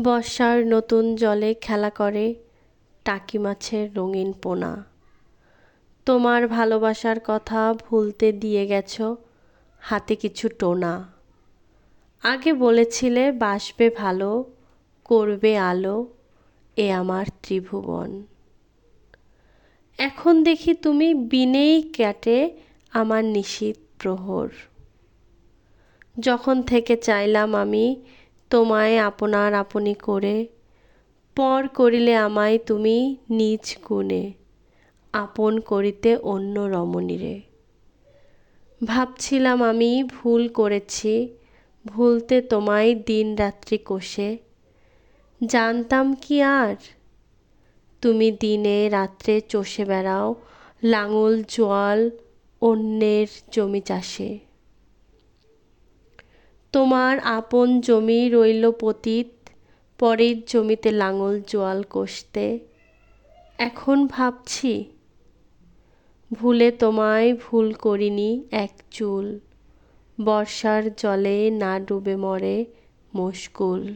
বর্ষার নতুন জলে খেলা করে টাকি মাছের রঙিন পোনা। তোমার ভালোবাসার কথা ভুলতে দিয়ে গেছো হাতে কিছু টোনা। আগে বলেছিলে বাসবে ভালো, করবে আলো, এ আমার ত্রিভুবন। এখন দেখি তুমি বিনেই কাটে আমার নিশীথ প্রহর। যখন থেকে চাইলাম আমি তোমায় আপনার আপনি করে, পর করিলে আমায় তুমি নিজ গুণে আপন করিতে অন্য রমণীরে। ভাবছিলাম আমি ভুল করেছি, ভুলতে তোমায় দিন রাত্রি কোষে। জানতাম কি আর তুমি দিনে রাত্রে চষে বেড়াও লাঙল জোয়াল অন্যের জমি চাষে। তোমার আপন জমি রইল পতিত, পরের জমিতে লাঙল জোয়াল কষতে। এখন ভাবছি ভুলে তোমায় ভুল করিনি এক চুল, বর্ষার জলে না ডুবে মরে মোষকুল।